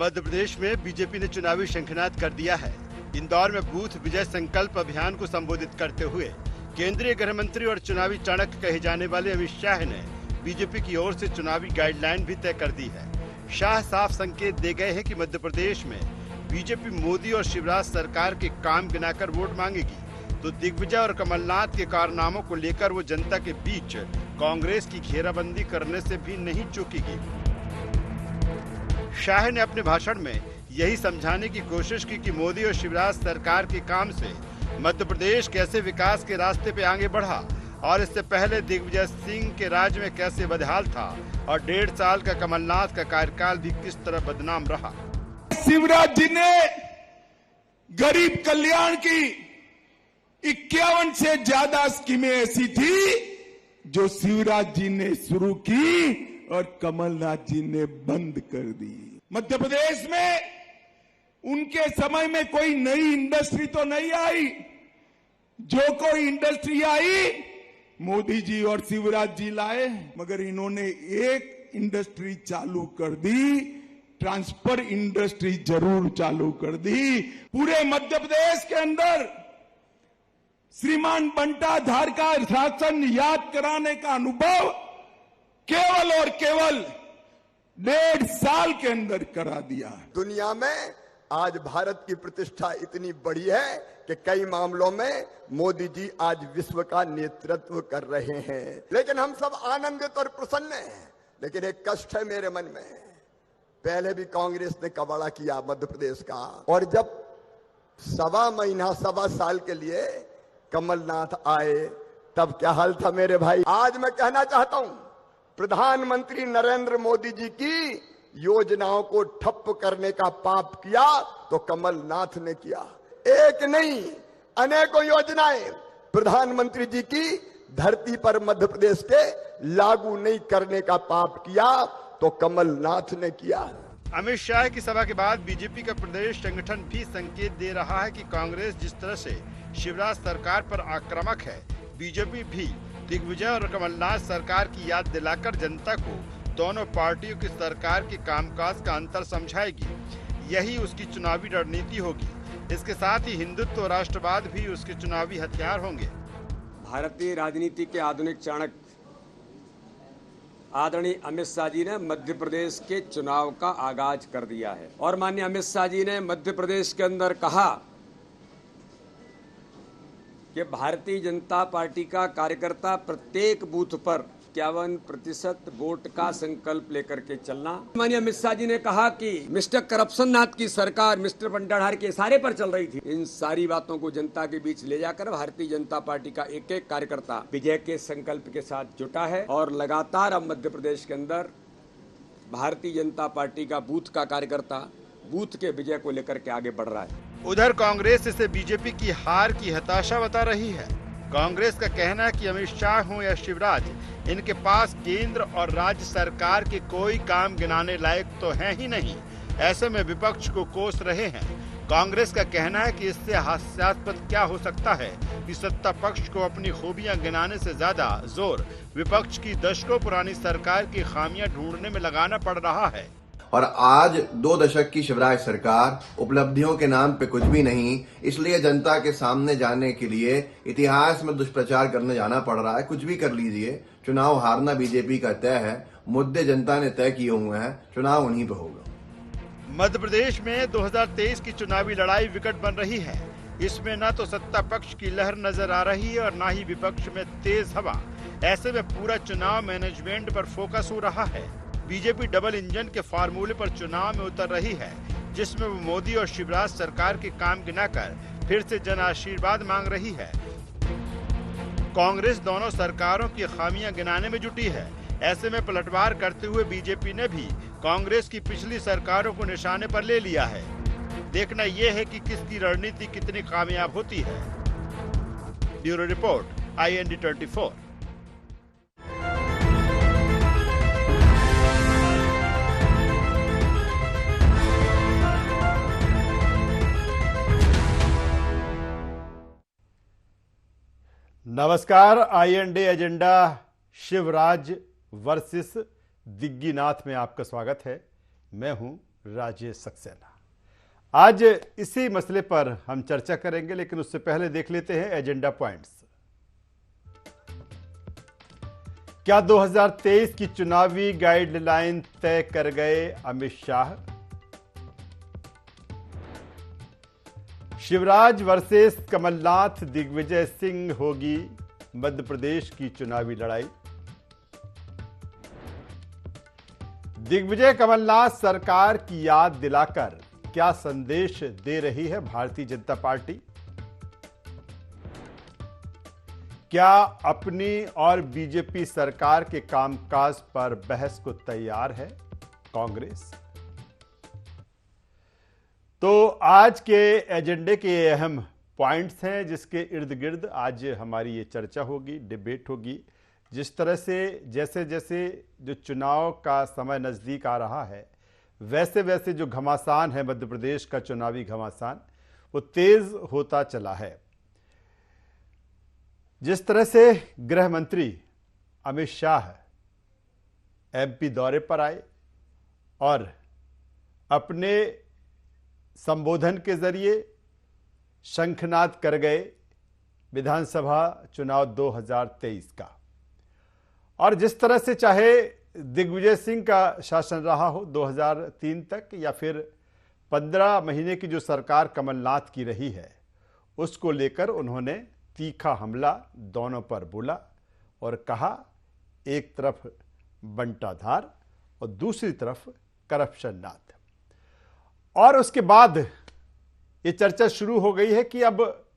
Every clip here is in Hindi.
मध्य प्रदेश में बीजेपी ने चुनावी शंखनाद कर दिया है। इंदौर में बूथ विजय संकल्प अभियान को संबोधित करते हुए केंद्रीय गृह मंत्री और चुनावी चाणक्य कहे जाने वाले अमित शाह ने बीजेपी की ओर से चुनावी गाइडलाइन भी तय कर दी है। शाह साफ संकेत दे गए हैं कि मध्य प्रदेश में बीजेपी मोदी और शिवराज सरकार के काम गिनाकर वोट मांगेगी तो दिग्विजय और कमलनाथ के कारनामों को लेकर वो जनता के बीच कांग्रेस की घेराबंदी करने से भी नहीं चूकेगी। शाह ने अपने भाषण में यही समझाने की कोशिश की कि मोदी और शिवराज सरकार के काम से मध्य प्रदेश कैसे विकास के रास्ते पे आगे बढ़ा और इससे पहले दिग्विजय सिंह के राज में कैसे बदहाल था और 1.5 साल का कमलनाथ का कार्यकाल भी किस तरह बदनाम रहा। शिवराज जी ने गरीब कल्याण की 51 से ज्यादा स्कीमें ऐसी थी जो शिवराज जी ने शुरू की और कमलनाथ जी ने बंद कर दी। मध्य प्रदेश में उनके समय में कोई नई इंडस्ट्री तो नहीं आई। जो कोई इंडस्ट्री आई मोदी जी और शिवराज जी लाए, मगर इन्होंने एक इंडस्ट्री चालू कर दी, ट्रांसफर इंडस्ट्री जरूर चालू कर दी। पूरे मध्य प्रदेश के अंदर श्रीमान बंटाधार का शासन याद कराने का अनुभव केवल और केवल 1.5 साल के अंदर करा दिया। दुनिया में आज भारत की प्रतिष्ठा इतनी बड़ी है कि कई मामलों में मोदी जी आज विश्व का नेतृत्व कर रहे हैं, लेकिन हम सब आनंदित और प्रसन्न हैं। लेकिन एक कष्ट है मेरे मन में, पहले भी कांग्रेस ने कबाड़ा किया मध्य प्रदेश का, और जब सवा साल के लिए कमलनाथ आए तब क्या हाल था मेरे भाई। आज मैं कहना चाहता हूं, प्रधानमंत्री नरेंद्र मोदी जी की योजनाओं को ठप्प करने का पाप किया तो कमलनाथ ने किया। एक नहीं अनेकों योजनाएं प्रधानमंत्री जी की धरती पर मध्य प्रदेश के लागू नहीं करने का पाप किया तो कमलनाथ ने किया। अमित शाह की सभा के बाद बीजेपी का प्रदेश संगठन भी संकेत दे रहा है कि कांग्रेस जिस तरह से शिवराज सरकार पर आक्रामक है, बीजेपी भी दिग्विजय और कमलनाथ सरकार की याद दिलाकर जनता को दोनों पार्टियों की सरकार के कामकाज का अंतर समझाएगी। यही उसकी चुनावी रणनीति होगी। इसके साथ ही हिंदुत्व और राष्ट्रवाद भी उसके चुनावी हथियार होंगे। भारतीय राजनीति के आधुनिक चाणक्य आदरणीय अमित शाह जी ने मध्य प्रदेश के चुनाव का आगाज कर दिया है और माननीय अमित शाह जी ने मध्य प्रदेश के अंदर कहा कि भारतीय जनता पार्टी का कार्यकर्ता प्रत्येक बूथ पर 51% वोट का संकल्प लेकर के चलना। माननीय अमित शाह जी ने कहा कि मिस्टर करप्शन नाथ की सरकार मिस्टर बंटाधार के इशारे पर चल रही थी। इन सारी बातों को जनता के बीच ले जाकर भारतीय जनता पार्टी का एक एक कार्यकर्ता विजय के संकल्प के साथ जुटा है और लगातार अब मध्य प्रदेश के अंदर भारतीय जनता पार्टी का बूथ का कार्यकर्ता बूथ के विजय को लेकर के आगे बढ़ रहा है। उधर कांग्रेस इसे बीजेपी की हार की हताशा बता रही है। कांग्रेस का कहना है कि अमित शाह हो या शिवराज, इनके पास केंद्र और राज्य सरकार के कोई काम गिनाने लायक तो है ही नहीं। ऐसे में विपक्ष को कोस रहे हैं। कांग्रेस का कहना है कि इससे हास्यास्पद क्या हो सकता है कि सत्ता पक्ष को अपनी खूबियां गिनाने से ज्यादा जोर विपक्ष की दशकों पुरानी सरकार की खामियां ढूंढने में लगाना पड़ रहा है। और आज 2 दशक की शिवराज सरकार उपलब्धियों के नाम पे कुछ भी नहीं, इसलिए जनता के सामने जाने के लिए इतिहास में दुष्प्रचार करने जाना पड़ रहा है। कुछ भी कर लीजिए, चुनाव हारना बीजेपी का तय है। मुद्दे जनता ने तय किए हुए हैं, चुनाव उन्हीं पे होगा। मध्य प्रदेश में 2023 की चुनावी लड़ाई विकट बन रही है। इसमें न तो सत्ता पक्ष की लहर नजर आ रही है और न ही विपक्ष में तेज हवा। ऐसे में पूरा चुनाव मैनेजमेंट पर फोकस हो रहा है। बीजेपी डबल इंजन के फार्मूले पर चुनाव में उतर रही है, जिसमें वो मोदी और शिवराज सरकार के काम गिनाकर फिर से जन आशीर्वाद मांग रही है। कांग्रेस दोनों सरकारों की खामियां गिनाने में जुटी है। ऐसे में पलटवार करते हुए बीजेपी ने भी कांग्रेस की पिछली सरकारों को निशाने पर ले लिया है। देखना यह है कि किसकी रणनीति कितनी कामयाब होती है। Bureau report, IND 24। नमस्कार, IND एजेंडा शिवराज वर्सेस दिग्गीनाथ में आपका स्वागत है। मैं हूं राजेश सक्सेना। आज इसी मसले पर हम चर्चा करेंगे, लेकिन उससे पहले देख लेते हैं एजेंडा पॉइंट्स। क्या 2023 की चुनावी गाइडलाइन तय कर गए अमित शाह? शिवराज वर्सेस कमलनाथ, दिग्विजय सिंह होगी मध्य प्रदेश की चुनावी लड़ाई। दिग्विजय कमलनाथ सरकार की याद दिलाकर क्या संदेश दे रही है भारतीय जनता पार्टी? क्या अपनी और बीजेपी सरकार के कामकाज पर बहस को तैयार है कांग्रेस? तो आज के एजेंडे के अहम पॉइंट्स हैं जिसके इर्द गिर्द आज हमारी ये चर्चा होगी, डिबेट होगी। जिस तरह से जैसे जैसे जो चुनाव का समय नज़दीक आ रहा है, वैसे वैसे जो घमासान है मध्य प्रदेश का चुनावी घमासान, वो तेज होता चला है। जिस तरह से गृह मंत्री अमित शाह एमपी दौरे पर आए और अपने संबोधन के जरिए शंखनाद कर गए विधानसभा चुनाव 2023 का, और जिस तरह से चाहे दिग्विजय सिंह का शासन रहा हो 2003 तक, या फिर 15 महीने की जो सरकार कमलनाथ की रही है, उसको लेकर उन्होंने तीखा हमला दोनों पर बोला और कहा एक तरफ बंटाधार और दूसरी तरफ करप्शन नाथ। और उसके बाद ये चर्चा शुरू हो गई है कि अब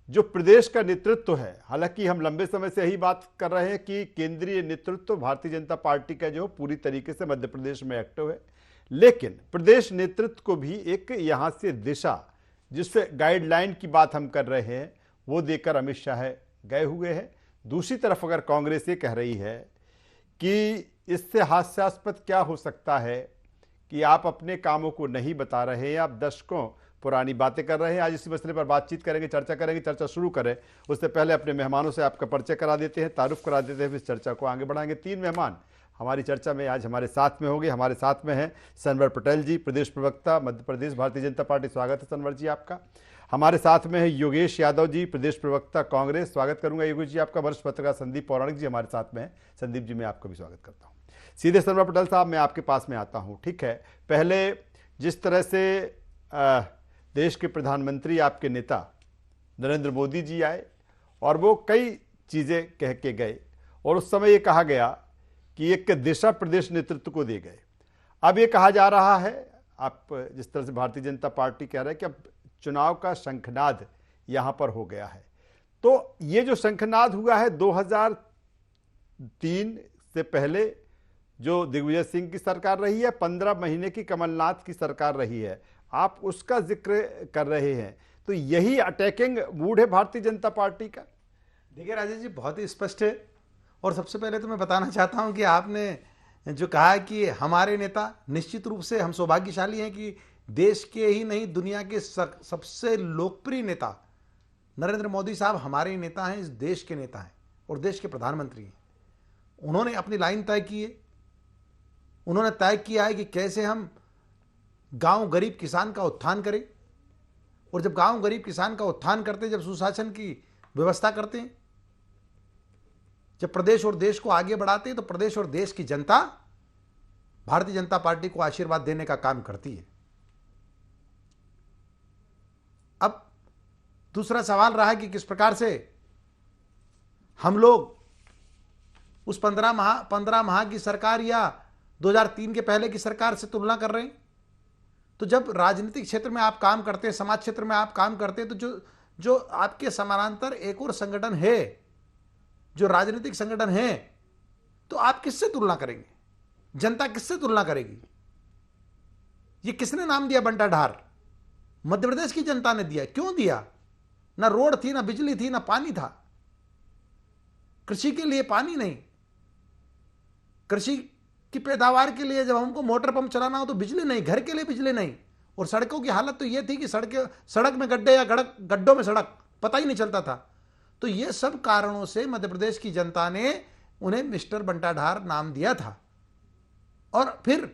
जो प्रदेश का नेतृत्व है, हालांकि हम लंबे समय से यही बात कर रहे हैं कि केंद्रीय नेतृत्व भारतीय जनता पार्टी का जो पूरी तरीके से मध्य प्रदेश में एक्टिव है, लेकिन प्रदेश नेतृत्व को भी एक यहां से दिशा, जिससे गाइडलाइन की बात हम कर रहे हैं, वो देकर अमित शाह गए हुए हैं। दूसरी तरफ अगर कांग्रेस ये कह रही है कि इससे हास्यास्पद क्या हो सकता है कि आप अपने कामों को नहीं बता रहे हैं, आप दशकों पुरानी बातें कर रहे हैं। आज इसी मसले पर बातचीत करेंगे, चर्चा करेंगे। चर्चा शुरू करें उससे पहले अपने मेहमानों से आपका परिचय करा देते हैं, तारुफ करा देते हैं, फिर चर्चा को आगे बढ़ाएंगे। 3 मेहमान हमारी चर्चा में आज हमारे साथ में होंगे। हमारे साथ में हैं सनवर पटेल जी, प्रदेश प्रवक्ता मध्य प्रदेश भारतीय जनता पार्टी। स्वागत है सनवर जी आपका। हमारे साथ में है योगेश यादव जी, प्रदेश प्रवक्ता कांग्रेस। स्वागत करूंगा योगेश जी आपका। वरिष्ठ पत्रकार संदीप पौराणिक जी हमारे साथ में हैं। संदीप जी मैं आपका भी स्वागत करता हूँ। सीधे सनवर पटेल साहब मैं आपके पास में आता हूँ, ठीक है। पहले जिस तरह से देश के प्रधानमंत्री आपके नेता नरेंद्र मोदी जी आए और वो कई चीज़ें कह के गए, और उस समय ये कहा गया कि एक दिशा प्रदेश नेतृत्व को दे गए। अब ये कहा जा रहा है, आप जिस तरह से भारतीय जनता पार्टी कह रहे हैं कि अब चुनाव का शंखनाद यहाँ पर हो गया है। तो ये जो शंखनाद हुआ है 2003 से पहले जो दिग्विजय सिंह की सरकार रही है, 15 महीने की कमलनाथ की सरकार रही है, आप उसका जिक्र कर रहे हैं, तो यही अटैकिंग मूड है भारतीय जनता पार्टी का? देखिए राजेश जी, बहुत ही स्पष्ट है। और सबसे पहले तो मैं बताना चाहता हूं कि आपने जो कहा कि हमारे नेता, निश्चित रूप से हम सौभाग्यशाली हैं कि देश के ही नहीं दुनिया के सबसे लोकप्रिय नेता नरेंद्र मोदी साहब हमारे नेता हैं, इस देश के नेता हैं और देश के प्रधानमंत्री हैं। उन्होंने अपनी लाइन तय की है। उन्होंने तय किया है कि कैसे हम गांव गरीब किसान का उत्थान करें, और जब गांव गरीब किसान का उत्थान करते हैं, जब सुशासन की व्यवस्था करते हैं, जब प्रदेश और देश को आगे बढ़ाते हैं, तो प्रदेश और देश की जनता भारतीय जनता पार्टी को आशीर्वाद देने का काम करती है। अब दूसरा सवाल रहा कि किस प्रकार से हम लोग उस 15 माह की सरकार या 2003 के पहले की सरकार से तुलना कर रहे हैं। तो जब राजनीतिक क्षेत्र में आप काम करते हैं, समाज क्षेत्र में आप काम करते हैं, तो जो आपके समानांतर एक और संगठन है, जो राजनीतिक संगठन है, तो आप किससे तुलना करेंगे? जनता किससे तुलना करेगी? ये किसने नाम दिया बंटाढार? मध्य प्रदेश की जनता ने दिया। क्यों दिया? ना रोड थी, ना बिजली थी, ना पानी था। कृषि के लिए पानी नहीं, कृषि की पैदावार के लिए जब हमको मोटर पंप चलाना हो तो बिजली नहीं, घर के लिए बिजली नहीं, और सड़कों की हालत तो यह थी कि सड़क में गड्ढे या गड्ढों में सड़क, पता ही नहीं चलता था। तो ये सब कारणों से मध्य प्रदेश की जनता ने उन्हें मिस्टर बंटाढार नाम दिया था। और फिर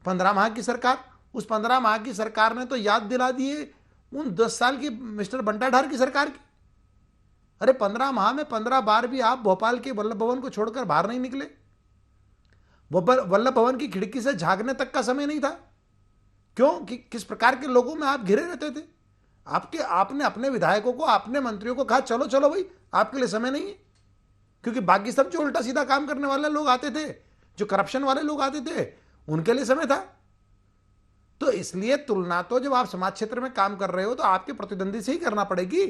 15 माह की सरकार, उस 15 माह की सरकार ने तो याद दिला दिए उन 10 साल की मिस्टर बंटाढार की सरकार की। अरे 15 माह में 15 बार भी आप भोपाल के वल्लभ भवन को छोड़कर बाहर नहीं निकले। वल्लभ भवन की खिड़की से झांकने तक का समय नहीं था। क्यों? कि किस प्रकार के लोगों में आप घिरे रहते थे। आपने अपने विधायकों को, आपने मंत्रियों को कहा चलो चलो भाई, आपके लिए समय नहीं है। क्योंकि बाकी सब जो उल्टा सीधा काम करने वाले लोग आते थे, जो करप्शन वाले लोग आते थे, उनके लिए समय था। तो इसलिए तुलना तो जब आप समाज क्षेत्र में काम कर रहे हो तो आपके प्रतिद्वंदी से ही करना पड़ेगी,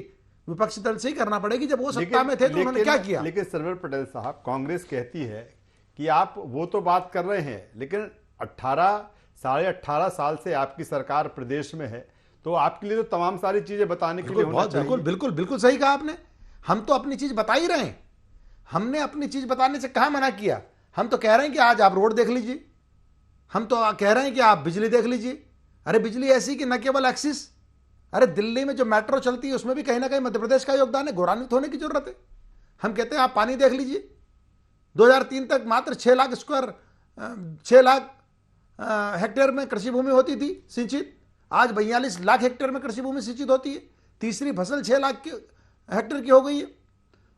विपक्षी दल से ही करना पड़ेगी। जब वो सत्ता में थे तो उन्होंने क्या किया? लेकिन सरवर पटेल साहब, कांग्रेस कहती है कि आप वो तो बात कर रहे हैं, लेकिन 18 साल से आपकी सरकार प्रदेश में है, तो आपके लिए तो तमाम सारी चीजें बताने के लिए होना चाहिए। बिल्कुल बिल्कुल बिल्कुल सही कहा आपने। हम तो अपनी चीज बता ही रहे हैं। हमने अपनी चीज बताने से कहां मना किया। हम तो कह रहे हैं कि आज आप रोड देख लीजिए, हम तो कह रहे हैं कि आप बिजली देख लीजिए। अरे बिजली ऐसी कि न केवल एक्सिस, अरे दिल्ली में जो मेट्रो चलती है उसमें भी कहीं ना कहीं मध्य प्रदेश का योगदान है। गौरवान्वित होने की जरूरत है। हम कहते हैं आप पानी देख लीजिए, 2003 तक मात्र 6 लाख हेक्टेयर में कृषि भूमि होती थी सिंचित, आज 42 लाख हेक्टेयर में कृषि भूमि सिंचित होती है। तीसरी फसल 6 लाख हेक्टेयर की हो गई है।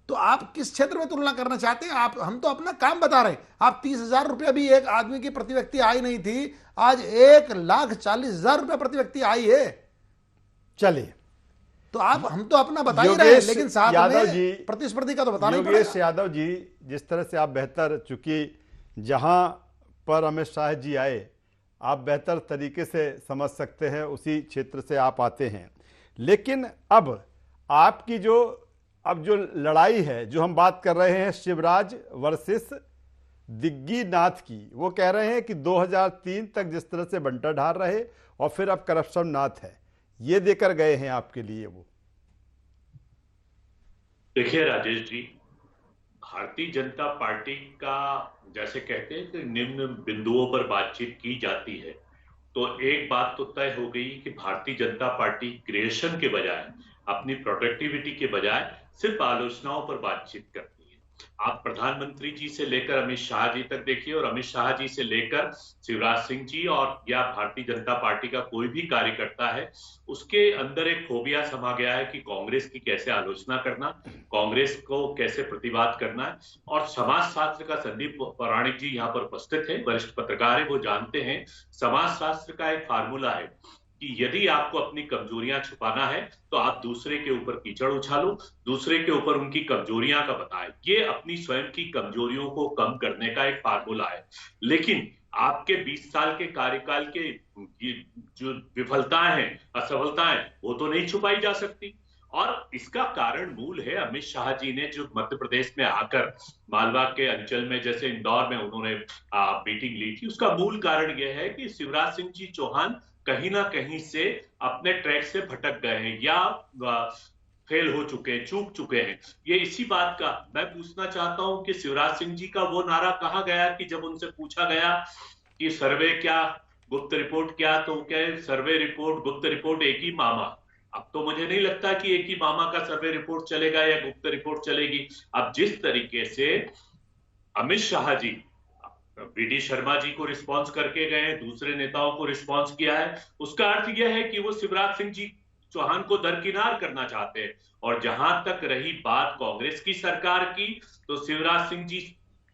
तो आप किस क्षेत्र में तुलना करना चाहते हैं? हम तो अपना काम बता रहे हैं। आप 30,000 रुपया भी एक आदमी की प्रति व्यक्ति आई नहीं थी, आज 1,40,000 रुपया प्रति व्यक्ति आई है। चलिए, तो हम तो अपना बता ही रहे हैं, लेकिन साथ में प्रतिस्पर्धी का तो बताना ही पड़ेगा। योगेश यादव जी, जिस तरह से आप बेहतर, चूंकि जहां पर अमित शाह जी आए आप बेहतर तरीके से समझ सकते हैं, उसी क्षेत्र से आप आते हैं। लेकिन अब आपकी जो लड़ाई है, जो हम बात कर रहे हैं शिवराज वर्सेस दिग्गी नाथ की, वो कह रहे हैं कि 2003 तक जिस तरह से बंटाढार रहे और फिर अब करप्शन नाथ है, ये देकर गए हैं आपके लिए वो। देखिए राजेश जी, भारतीय जनता पार्टी का जैसे कहते हैं कि निम्न बिंदुओं पर बातचीत की जाती है, तो एक बात तो तय हो गई कि भारतीय जनता पार्टी क्रिएशन के बजाय, अपनी प्रोडक्टिविटी के बजाय सिर्फ आलोचनाओं पर बातचीत करती है। आप प्रधानमंत्री जी से लेकर अमित शाह जी तक देखिए, और अमित शाह जी से लेकर शिवराज सिंह जी और या भारतीय जनता पार्टी का कोई भी कार्यकर्ता है, उसके अंदर एक फोबिया समा गया है कि कांग्रेस की कैसे आलोचना करना, कांग्रेस को कैसे प्रतिवाद करना है। और समाज शास्त्र का संदीप पौराणिक जी यहाँ पर उपस्थित है, वरिष्ठ पत्रकार है, वो जानते हैं समाज शास्त्र का एक फार्मूला है कि यदि आपको अपनी कमजोरियां छुपाना है तो आप दूसरे के ऊपर कीचड़ उछालो, दूसरे के ऊपर उनकी कमजोरियां का बताएं। ये अपनी स्वयं की कमजोरियों को कम करने का एक फार्मूला है। लेकिन आपके 20 साल के कार्यकाल के जो विफलताएं हैं, असफलताएं, वो तो नहीं छुपाई जा सकती। और इसका कारण मूल है अमित शाह जी ने जो मध्य प्रदेश में आकर मालवा के अंचल में, जैसे इंदौर में उन्होंने मीटिंग ली थी, उसका मूल कारण यह है कि शिवराज सिंह जी चौहान कहीं ना कहीं से अपने ट्रैक से भटक गए हैं या फेल हो चुके हैं, चूक चुके हैं। ये इसी बात का मैं पूछना चाहता हूं कि शिवराज सिंह जी का वो नारा कहाँ गया कि जब उनसे पूछा गया कि सर्वे क्या, गुप्त रिपोर्ट क्या, तो क्या सर्वे रिपोर्ट, गुप्त रिपोर्ट एक ही मामा। अब तो मुझे नहीं लगता कि एक ही मामा का सर्वे रिपोर्ट चलेगा या गुप्त रिपोर्ट चलेगी। अब जिस तरीके से अमित शाह जी वीडी शर्मा जी को रिस्पॉन्स करके गए, दूसरे नेताओं को रिस्पॉन्स किया है, उसका अर्थ यह है कि वो शिवराज सिंह जी चौहान को दरकिनार करना चाहते हैं। और जहां तक रही बात कांग्रेस की सरकार की, तो शिवराज सिंह जी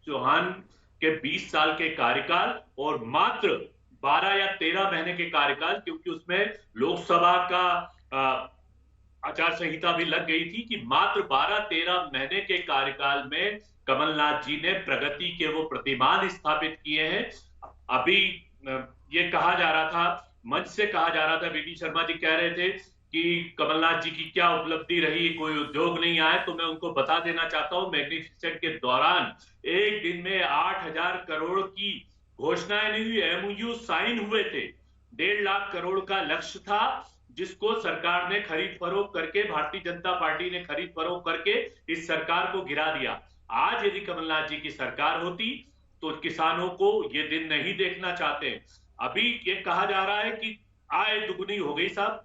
चौहान के 20 साल के कार्यकाल और मात्र 12 या 13 महीने के कार्यकाल, क्योंकि उसमें लोकसभा का आचार संहिता भी लग गई थी, कि मात्र 12-13 महीने के कार्यकाल में कमलनाथ जी ने प्रगति के वो प्रतिमान स्थापित किए हैं। अभी ये कहा जा रहा था, मंच से कहा जा रहा था, वीडी शर्मा जी कह रहे थे कि कमलनाथ जी की क्या उपलब्धि रही, कोई उद्योग नहीं आए। तो मैं उनको बता देना चाहता हूं, मैग्निफिसेंट के दौरान एक दिन में 8,000 करोड़ की घोषणाएं नहीं हुई, एमओयू साइन हुए थे। 1.5 लाख करोड़ का लक्ष्य था, जिसको सरकार ने खरीद फरोख्त करके, भारतीय जनता पार्टी ने खरीद फरोख्त करके इस सरकार को गिरा दिया। आज यदि कमलनाथ जी की सरकार होती तो किसानों को ये दिन नहीं देखना चाहते। अभी ये कहा जा रहा है कि आय दुगनी हो गई। साहब,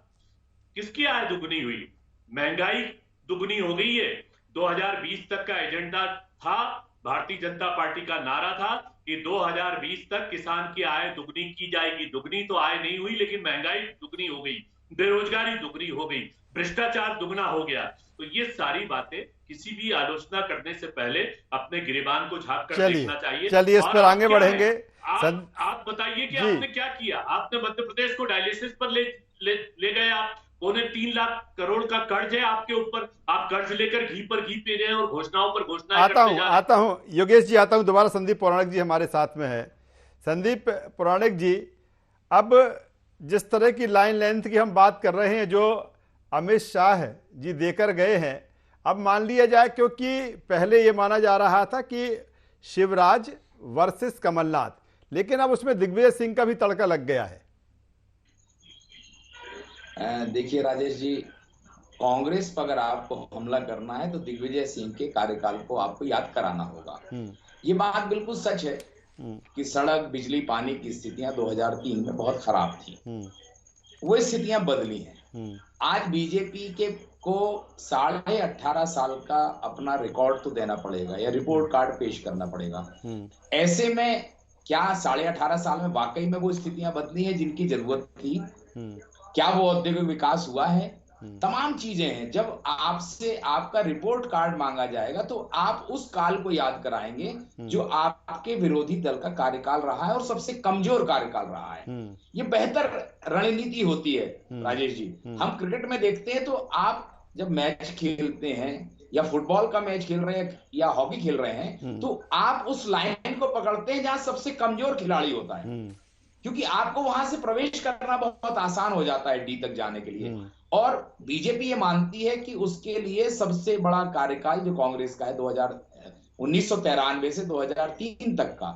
किसकी आय दुगनी हुई? महंगाई दुगनी हो गई है। 2020 तक का एजेंडा था, भारतीय जनता पार्टी का नारा था कि 2020 तक किसान की आय दुगनी की जाएगी। दुगनी तो आय नहीं हुई, लेकिन महंगाई दुगनी हो गई, बेरोजगारी दुगनी हो गई, भ्रष्टाचार दुगना हो गया। तो ये सारी बातें किसी भी आलोचना करने से पहले अपने गिरेबान को झांक कर देखना चाहिए। चलिए इस पर आगे बढ़ेंगे। आप बताइए कि आपने क्या किया। आपने मध्य प्रदेश को डायलिसिस पर ले गए। आप 3.25 लाख करोड़ का कर्ज है आपके ऊपर। आप कर्ज लेकर घी पर घी पी रहे हैं और घोषणाओं पर घोषणाएं करते जा रहे हैं। आता हूं योगेश जी, आता हूं दोबारा। संदीप पुराणिक जी हमारे साथ में है। संदीप पुराणिक जी, अब जिस तरह की लाइन लेंथ की हम बात कर रहे हैं जो अमित शाह जी देकर गए हैं, अब मान लिया जाए, क्योंकि पहले ये माना जा रहा था कि शिवराज वर्सेस कमलनाथ, लेकिन अब उसमें दिग्विजय सिंह का भी तड़का लग गया है। देखिए राजेश जी, कांग्रेस पर अगर आपको हमला करना है तो दिग्विजय सिंह के कार्यकाल को आपको याद कराना होगा। ये बात बिल्कुल सच है कि सड़क, बिजली, पानी की स्थितियां 2003 में बहुत खराब थी। वो स्थितियां बदली हैं। आज बीजेपी के को 18.5 साल का अपना रिकॉर्ड तो देना पड़ेगा या रिपोर्ट कार्ड पेश करना पड़ेगा। ऐसे में क्या 18.5 साल में वाकई में वो स्थितियां बदली हैं जिनकी जरूरत थी? क्या वो औद्योगिक विकास हुआ है? तमाम चीजें हैं। जब आपसे आपका रिपोर्ट कार्ड मांगा जाएगा तो आप उस काल को याद कराएंगे जो आपके विरोधी दल का कार्यकाल रहा है और सबसे कमजोर कार्यकाल रहा है। ये बेहतर रणनीति होती है राजेश जी। हम क्रिकेट में देखते हैं तो आप जब मैच खेलते हैं या फुटबॉल का मैच खेल रहे हैं या हॉकी खेल रहे हैं तो आप उस लाइन को पकड़ते हैं जहां सबसे कमजोर खिलाड़ी होता है, क्योंकि आपको वहां से प्रवेश करना बहुत आसान हो जाता है डी तक जाने के लिए। और बीजेपी ये मानती है कि उसके लिए सबसे बड़ा कार्यकाल जो कांग्रेस का है 1993 से 2003 तक का,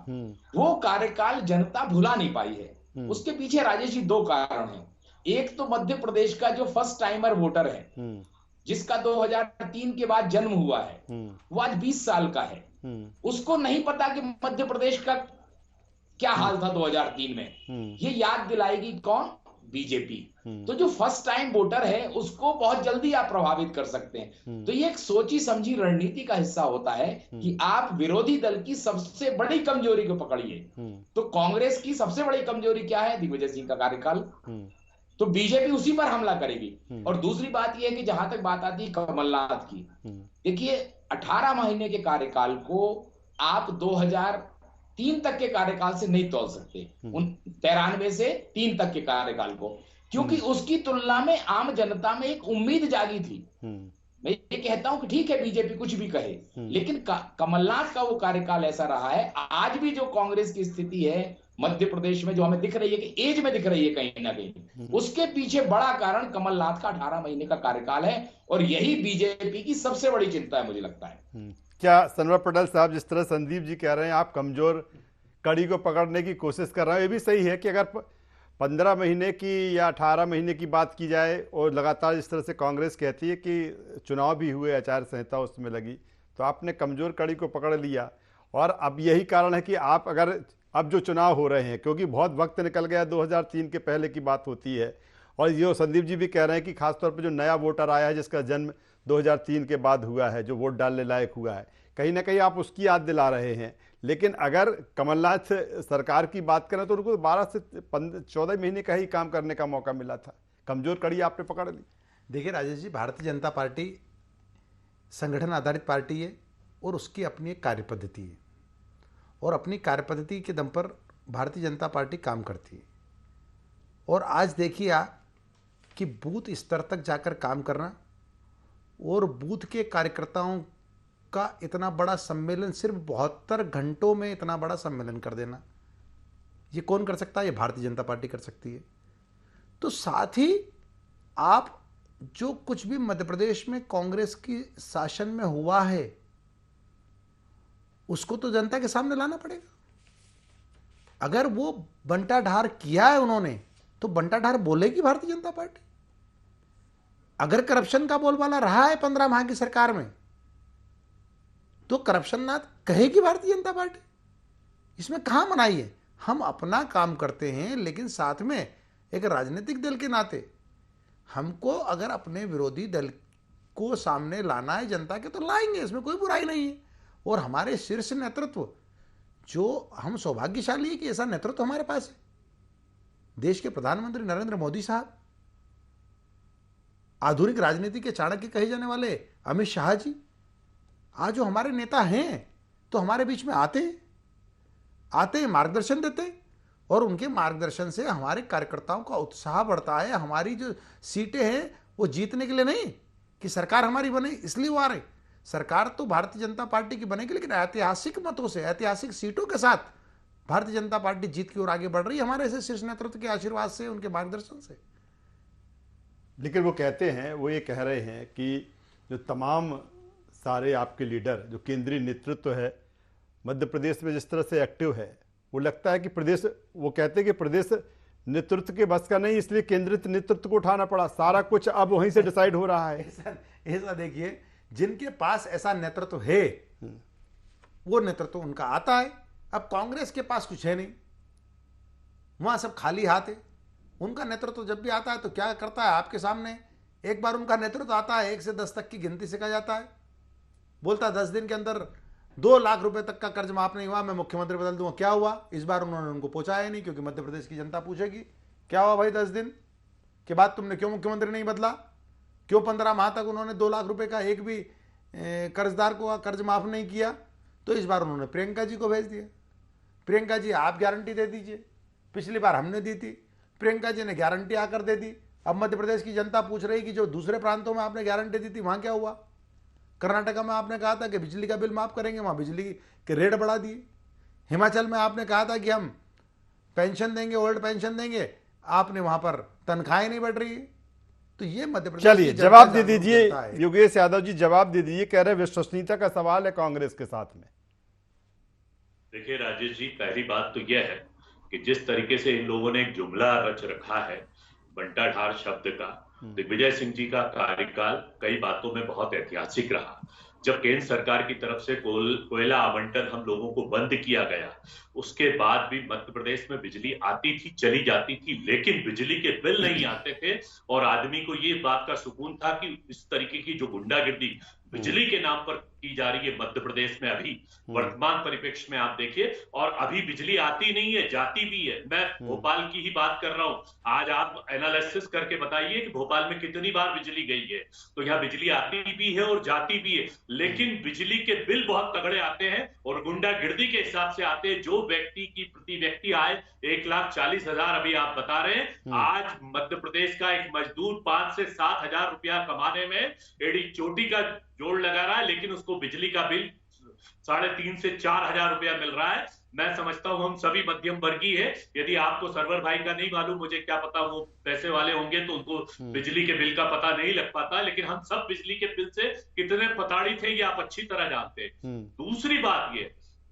वो कार्यकाल जनता भुला नहीं पाई है। उसके पीछे राजेश जी 2 कारण हैं। एक तो मध्य प्रदेश का जो फर्स्ट टाइमर वोटर है, जिसका 2003 के बाद जन्म हुआ है, वो आज 20 साल का है। उसको नहीं पता कि मध्य प्रदेश का क्या हाल था 2003 में। ये याद दिलाएगी कौन? बीजेपी। तो जो फर्स्ट टाइम वोटर है उसको बहुत जल्दी आप प्रभावित कर सकते हैं। तो ये एक सोची समझी रणनीति का हिस्सा होता है कि आप विरोधी दल की सबसे बड़ी कमजोरी को पकड़िए। तो कांग्रेस की सबसे बड़ी कमजोरी क्या है? दिग्विजय सिंह का कार्यकाल। तो बीजेपी उसी पर हमला करेगी। और दूसरी बात यह है कि जहां तक बात आती है कमलनाथ की, देखिए 18 महीने के कार्यकाल को आप 2003 तक के कार्यकाल से नहीं तोल सकते, 93 से 3 तक के कार्यकाल को, क्योंकि उसकी तुलना में आम जनता में एक उम्मीद जागी थी। मैं ये कहता हूं कि ठीक है बीजेपी कुछ भी कहे, लेकिन कमलनाथ का वो कार्यकाल ऐसा रहा है। आज भी जो कांग्रेस की स्थिति है मध्य प्रदेश में, जो हमें दिख रही है कि एज में दिख रही है कहीं ना कहीं, उसके पीछे बड़ा कारण कमलनाथ का 18 महीने का कार्यकाल है। और यही बीजेपी की सबसे बड़ी चिंता है मुझे लगता है। क्या सनवर पटेल साहब, जिस तरह संदीप जी कह रहे हैं आप कमजोर कड़ी को पकड़ने की कोशिश कर रहे हैं, ये भी सही है कि अगर 15 महीने की या 18 महीने की बात की जाए और लगातार जिस तरह से कांग्रेस कहती है कि चुनाव भी हुए, आचार संहिता उसमें लगी, तो आपने कमजोर कड़ी को पकड़ लिया। और अब यही कारण है कि आप अगर अब जो चुनाव हो रहे हैं, क्योंकि बहुत वक्त निकल गया, 2003 के पहले की बात होती है, और जो संदीप जी भी कह रहे हैं कि खासतौर पर जो नया वोटर आया है जिसका जन्म 2003 के बाद हुआ है, जो वोट डालने लायक हुआ है, कहीं ना कहीं आप उसकी याद दिला रहे हैं। लेकिन अगर कमलनाथ सरकार की बात करें तो उनको 12 से 14 महीने का ही काम करने का मौका मिला था। कमजोर कड़ी आपने पकड़ ली। देखिए राजेश जी, भारतीय जनता पार्टी संगठन आधारित पार्टी है और उसकी अपनी एक कार्यपद्धति है, और अपनी कार्यपद्धति के दम पर भारतीय जनता पार्टी काम करती है। और आज देखिए आप कि बूथ स्तर तक जाकर काम करना और बूथ के कार्यकर्ताओं का इतना बड़ा सम्मेलन, सिर्फ 72 घंटों में इतना बड़ा सम्मेलन कर देना, ये कौन कर सकता है? ये भारतीय जनता पार्टी कर सकती है। तो साथ ही आप जो कुछ भी मध्य प्रदेश में कांग्रेस की शासन में हुआ है उसको तो जनता के सामने लाना पड़ेगा। अगर वो बंटाढार किया है उन्होंने, तो बंटाढार बोलेगी भारतीय जनता पार्टी। अगर करप्शन का बोलबाला रहा है 15 माह की सरकार में, तो करप्शन ना कहेगी भारतीय जनता पार्टी। इसमें कहां मनाही है? हम अपना काम करते हैं, लेकिन साथ में एक राजनीतिक दल के नाते हमको अगर अपने विरोधी दल को सामने लाना है जनता के, तो लाएंगे, इसमें कोई बुराई नहीं है। और हमारे शीर्ष नेतृत्व जो हम सौभाग्यशाली है कि ऐसा नेतृत्व हमारे पास है। देश के प्रधानमंत्री नरेंद्र मोदी साहब, आधुनिक राजनीति के चाणक्य कहे जाने वाले अमित शाह जी, आज जो हमारे नेता हैं तो हमारे बीच में आते हैं, मार्गदर्शन देते हैं, और उनके मार्गदर्शन से हमारे कार्यकर्ताओं का उत्साह बढ़ता है। हमारी जो सीटें हैं वो जीतने के लिए नहीं कि सरकार हमारी बने इसलिए वो आ रही, सरकार तो भारतीय जनता पार्टी की बनेगी, लेकिन ऐतिहासिक मतों से, ऐतिहासिक सीटों के साथ भारतीय जनता पार्टी जीत की ओर आगे बढ़ रही है, हमारे ऐसे शीर्ष नेतृत्व के आशीर्वाद से, उनके मार्गदर्शन से। लेकिन वो कहते हैं, वो ये कह रहे हैं कि जो तमाम सारे आपके लीडर, जो केंद्रीय नेतृत्व है मध्य प्रदेश में जिस तरह से एक्टिव है, वो लगता है कि प्रदेश, वो कहते हैं कि प्रदेश नेतृत्व के बस का नहीं, इसलिए केंद्रित नेतृत्व को उठाना पड़ा, सारा कुछ अब वहीं से डिसाइड हो रहा है। ऐसा देखिए, जिनके पास ऐसा नेतृत्व है वो नेतृत्व उनका आता है। अब कांग्रेस के पास कुछ है नहीं, वहां सब खाली हाथ है। उनका नेतृत्व जब भी आता है तो क्या करता है, आपके सामने एक बार उनका नेतृत्व आता है, 1 से 10 तक की गिनती से कहा जाता है, बोलता 10 दिन के अंदर 2 लाख रुपए तक का कर्ज माफ नहीं हुआ, मैं मुख्यमंत्री बदल दूंगा। क्या हुआ इस बार? उन्होंने उनको पहुंचाया नहीं, क्योंकि मध्य प्रदेश की जनता पूछेगी क्या हुआ भाई, 10 दिन के बाद तुमने क्यों मुख्यमंत्री नहीं बदला, क्यों 15 माह तक उन्होंने 2 लाख रुपए का एक भी कर्जदार को कर्ज माफ नहीं किया। तो इस बार उन्होंने प्रियंका जी को भेज दिया, प्रियंका जी आप गारंटी दे दीजिए, पिछली बार हमने दी थी, प्रियंका जी ने गारंटी आकर दे दी। अब मध्य प्रदेश की जनता पूछ रही कि जो दूसरे प्रांतों में आपने गारंटी दी थी वहां क्या हुआ। कर्नाटका में आपने कहा था कि बिजली का बिल माफ करेंगे, वहां बिजली के रेट बढ़ा दिए। हिमाचल में आपने कहा था कि हम पेंशन देंगे, ओल्ड पेंशन देंगे, आपने वहां पर तनख्वाहें नहीं बढ़ रही है। तो ये मध्य प्रदेश, चलिए जवाब दे दीजिए योगेश यादव जी, जवाब दे दीजिए। कह रहे विश्वसनीयता का सवाल है कांग्रेस के साथ में। देखिए राजेश जी, पहली बात तो यह है कि जिस तरीके से इन लोगों ने एक जुमला रच रखा है बंटाढार शब्द का, दिग्विजय सिंह जी का कार्यकाल कई बातों में बहुत ऐतिहासिक रहा। जब केंद्र सरकार की तरफ से कोयला आवंटन हम लोगों को बंद किया गया, उसके बाद भी मध्य प्रदेश में बिजली आती थी, चली जाती थी, लेकिन बिजली के बिल नहीं आते थे। और आदमी को ये बात का सुकून था कि इस तरीके की जो गुंडागिर्दी बिजली के नाम पर की जा रही है मध्य प्रदेश में, अभी वर्तमान परिप्रेक्ष्य में आप देखिए, और अभी बिजली आती नहीं है, जाती भी है। मैं भोपाल की ही बात कर रहा हूं, आज आप एनालिसिस करके बताइए कि भोपाल में कितनी बार बिजली गई है। तो यहाँ बिजली आती भी है और जाती भी है, लेकिन बिजली के बिल बहुत तगड़े आते हैं और गुंडागिर्दी के हिसाब से आते हैं। जो व्यक्ति की प्रति व्यक्ति आय 1,40,000 अभी आप बता रहे हैं, आज मध्य प्रदेश का एक मजदूर 5 से 7,000 रुपया कमाने में एड़ी चोटी का जोड़ लगा रहा है, लेकिन उसको बिजली का बिल 3,500 से 4,000 रुपया मिल रहा है। मैं समझता हूं हम सभी मध्यम वर्गीय है। यदि आपको सर्वर भाई का नहीं मालूम, मुझे क्या पता, वो पैसे वाले होंगे तो उनको बिजली के बिल का पता नहीं लग पाता, लेकिन हम सब बिजली के बिल से कितने पताड़ी थे ये आप अच्छी तरह जानते हैं। दूसरी बात ये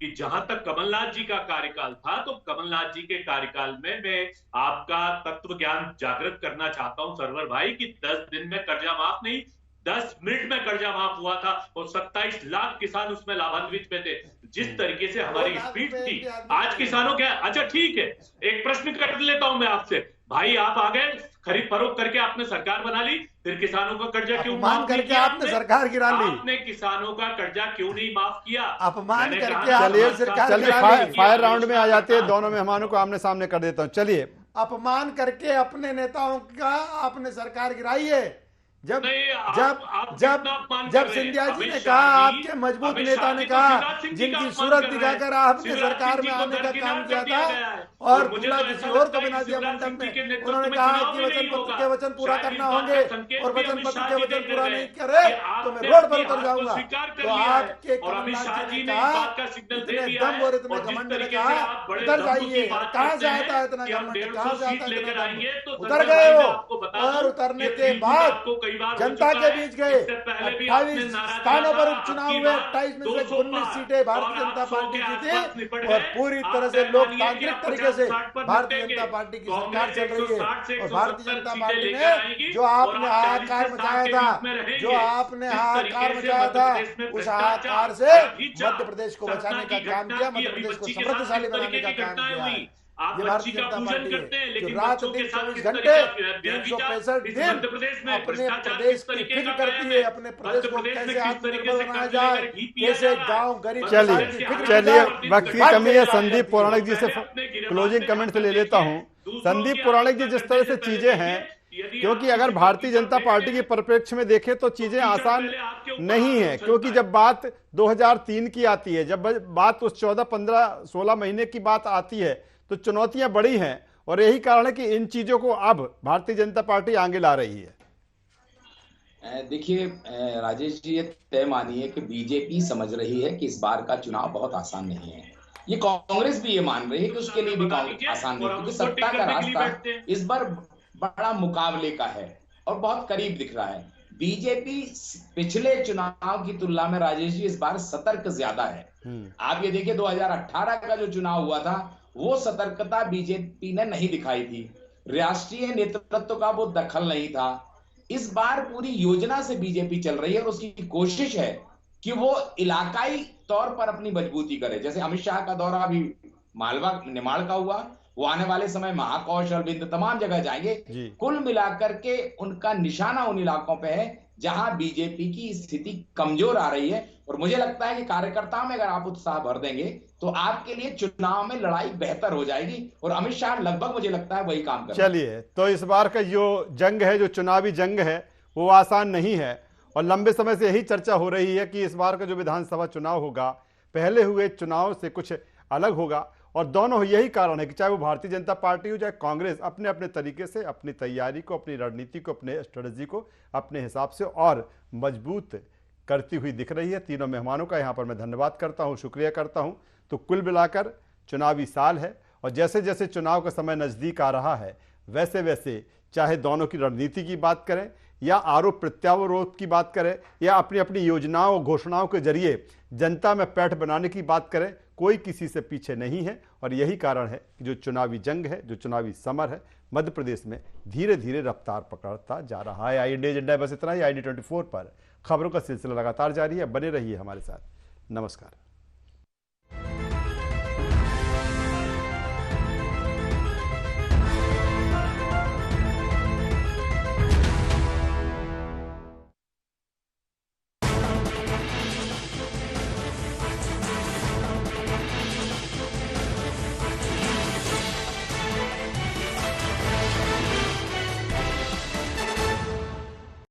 कि जहां तक कमलनाथ जी का कार्यकाल था, तो कमलनाथ जी के कार्यकाल में मैं आपका तत्व ज्ञान जागृत करना चाहता हूं सर्वर भाई, कि 10 दिन में कर्जा माफ नहीं, 10 मिनट में कर्जा माफ हुआ था और 27 लाख किसान उसमें लाभान्वित में थे। जिस तरीके से हमारी स्पीड थी, आज किसानों क्या, अच्छा ठीक है, एक प्रश्न कर लेता हूं मैं आपसे भाई, आप आ गए खरीद फरोख्त करके आपने सरकार बना ली, फिर किसानों का कर्जा क्यों माफ करके आपने सरकार गिरा ली? आपने किसानों का कर्जा क्यों नहीं माफ किया? अपमान करके चलिए फायर राउंड में आ जाते हैं, दोनों मेहमानों को आमने सामने कर देता हूं। चलिए, अपमान करके अपने नेताओं का आपने सरकार गिराई है। जब सिंधिया जी ने कहा, आपके मजबूत नेता ने कहा, जिनकी सूरत दिखाकर आपने सरकार में आने का काम किया था और दूल्हा किसी और को बना दिया मंडप में, उन्होंने कहा कि वचन पत्र के वचन पूरा करना होंगे और वचन पत्र के वचन पूरा नहीं करे तो मैं रोड पर उतर जाऊंगा। तो आपके कमलनाथ जी ने कहा, इतने दम और इतने घमंड ने कहा उतर जाइए। कहां से आता है इतना घमंड, कहां से आता है इतना घमंड? उतर गए वो, और उतरने के बाद जनता के बीच गए। 28 स्थानों पर उपचुनाव हुए, 28 में से 19 सीटें भारतीय जनता पार्टी जीती और पूरी तरह से लोकतांत्रिक तरीके से भारतीय जनता पार्टी की सरकार चल रही है। और भारतीय जनता पार्टी ने जो आपने हाहाकार मचाया था, जो आपने हाहाकार मचाया था, उस हाहाकार से मध्य प्रदेश को बचाने का काम किया, मध्य प्रदेश को समृद्धशाली बनाने का काम किया है। आप ये बच्ची भारतीय का जनता पूजन पार्टी करते हैं, है जो लेकिन रात बच्चों के दिन साथ 24 किस घंटे तरीके का 365 इस दिन मध्य प्रदेश में अपने भ्रष्टाचार प्रदेश किस की तरीके फिक्र का करती कायम है, अपने प्रदेश को मध्य प्रदेश कैसे में किस तरीके आत्मनिर्भर से बनाया कर्ज जाए, लेकर घी पिया जा कैसे रहा है। गांव गरीब चलिए किसान की फिक्र चलिए की वक्त की जाए। कमी है। बात संदीप करती है। पौराणिक जी से क्लोजिंग कमेंट से ले लेता हूं। संदीप पौराणिक जी, जिस तरह से चीजें हैं, क्योंकि अगर भारतीय जनता पार्टी के परिप्रेक्ष्य में देखें तो चीजें आसान नहीं है, क्योंकि जब बात 2003 की आती है, जब बात उस 14, 15, 16 महीने की बात आती है, तो चुनौतियां बड़ी हैं और यही कारण है कि इन चीजों को अब भारतीय जनता पार्टी आगे ला रही है। देखिए राजेश जी, ये तय मानिए कि बीजेपी समझ रही है कि इस बार का चुनाव बहुत आसान नहीं है। ये कांग्रेस भी ये मान रही है कि उसके लिए भी आसान नहीं, क्योंकि सत्ता का रास्ता इस बार बड़ा मुकाबले का है और बहुत करीब दिख रहा है। बीजेपी पिछले चुनाव की तुलना में राजेश जी इस बार सतर्क ज्यादा है। आप ये देखिए 2018 का जो चुनाव हुआ था, वो सतर्कता बीजेपी ने नहीं दिखाई थी, राष्ट्रीय नेतृत्व का वो दखल नहीं था। इस बार पूरी योजना से बीजेपी चल रही है और उसकी कोशिश है कि वो इलाकाई तौर पर अपनी मजबूती करे। जैसे अमित शाह का दौरा अभी मालवा निमाड़ का हुआ, वो आने वाले समय महाकौशल बिंद तमाम जगह जाएंगे। कुल मिलाकर के उनका निशाना उन इलाकों पे है जहां बीजेपी की स्थिति कमजोर आ रही है। और मुझे लगता है कि कार्यकर्ताओं में अगर आप उत्साह भर देंगे तो आपके लिए चुनाव में लड़ाई बेहतर हो जाएगी और अमित शाह लगभग मुझे लगता है वही काम करेंगे। चलिए, तो इस बार का जो जंग है, जो चुनावी जंग है, वो आसान नहीं है और लंबे समय से यही चर्चा हो रही है कि इस बार का जो विधानसभा चुनाव होगा पहले हुए चुनाव से कुछ अलग होगा। और दोनों यही कारण है कि चाहे वो भारतीय जनता पार्टी हो चाहे कांग्रेस, अपने अपने तरीके से अपनी तैयारी को, अपनी रणनीति को, अपने स्ट्रेटजी को अपने हिसाब से और मजबूत करती हुई दिख रही है। तीनों मेहमानों का यहाँ पर मैं धन्यवाद करता हूँ, शुक्रिया करता हूँ। तो कुल मिलाकर चुनावी साल है और जैसे जैसे चुनाव का समय नज़दीक आ रहा है वैसे वैसे चाहे दोनों की रणनीति की बात करें या आरोप प्रत्यारोप की बात करें या अपनी अपनी योजनाओं घोषणाओं के जरिए जनता में पैठ बनाने की बात करें, कोई किसी से पीछे नहीं है। और यही कारण है कि जो चुनावी जंग है, जो चुनावी समर है, मध्य प्रदेश में धीरे धीरे रफ्तार पकड़ता जा रहा है। आई इंडिया एजेंडा बस इतना ही। ID24 पर खबरों का सिलसिला लगातार जारी है, बने रहिए हमारे साथ। नमस्कार।